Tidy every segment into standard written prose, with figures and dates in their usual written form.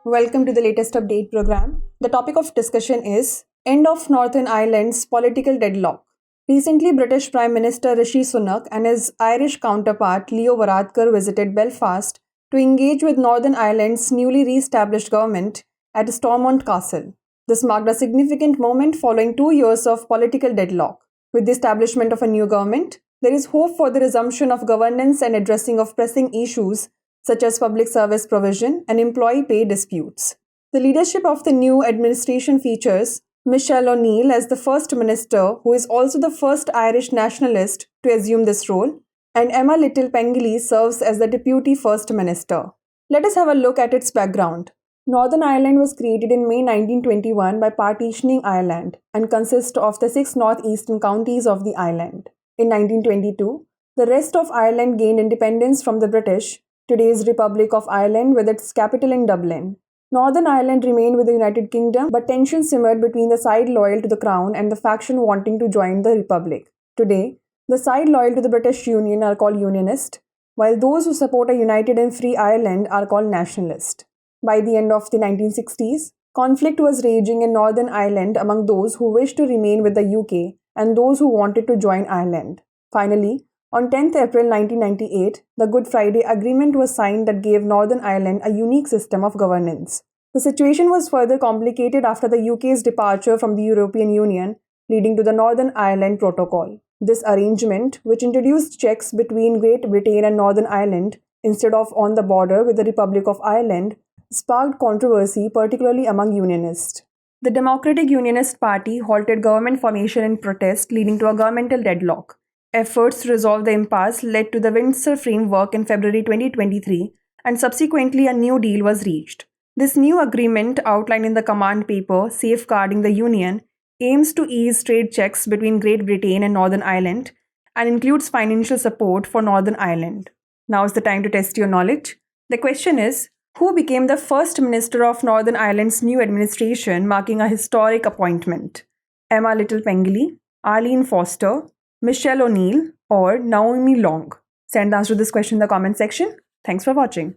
Welcome to the latest update program. The topic of discussion is End of Northern Ireland's Political Deadlock. Recently, British Prime Minister Rishi Sunak and his Irish counterpart Leo Varadkar visited Belfast to engage with Northern Ireland's newly re-established government at Stormont Castle. This marked a significant moment following 2 years of political deadlock. With the establishment of a new government, there is hope for the resumption of governance and addressing of pressing issues such as public service provision and employee pay disputes. The leadership of the new administration features Michelle O'Neill as the First Minister, who is also the first Irish nationalist to assume this role, and Emma Little-Pengilly serves as the Deputy First Minister. Let us have a look at its background. Northern Ireland was created in May 1921 by partitioning Ireland and consists of the 6 northeastern counties of the island. In 1922, the rest of Ireland gained independence from the British, today's Republic of Ireland with its capital in Dublin. Northern Ireland remained with the United Kingdom, but tensions simmered between the side loyal to the Crown and the faction wanting to join the Republic. Today, the side loyal to the British Union are called Unionist, while those who support a united and free Ireland are called Nationalist. By the end of the 1960s, conflict was raging in Northern Ireland among those who wished to remain with the UK and those who wanted to join Ireland. Finally, on 10th April 1998, the Good Friday Agreement was signed that gave Northern Ireland a unique system of governance. The situation was further complicated after the UK's departure from the European Union, leading to the Northern Ireland Protocol. This arrangement, which introduced checks between Great Britain and Northern Ireland instead of on the border with the Republic of Ireland, sparked controversy, particularly among Unionists. The Democratic Unionist Party halted government formation in protest, leading to a governmental deadlock. Efforts to resolve the impasse led to the Windsor Framework in February 2023, and subsequently a new deal was reached. This new agreement, outlined in the command paper Safeguarding the Union, aims to ease trade checks between Great Britain and Northern Ireland and includes financial support for Northern Ireland. Now is the time to test your knowledge. The question is, who became the First Minister of Northern Ireland's new administration, marking a historic appointment? Emma Little-Pengilly, Arlene Foster, Michelle O'Neill, or Naomi Long? Send the answer to this question in the comment section. Thanks for watching.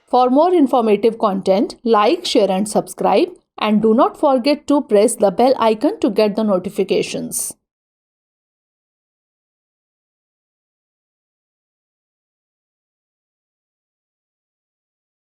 For more informative content, like, share and subscribe, and do not forget to press the bell icon to get the notifications.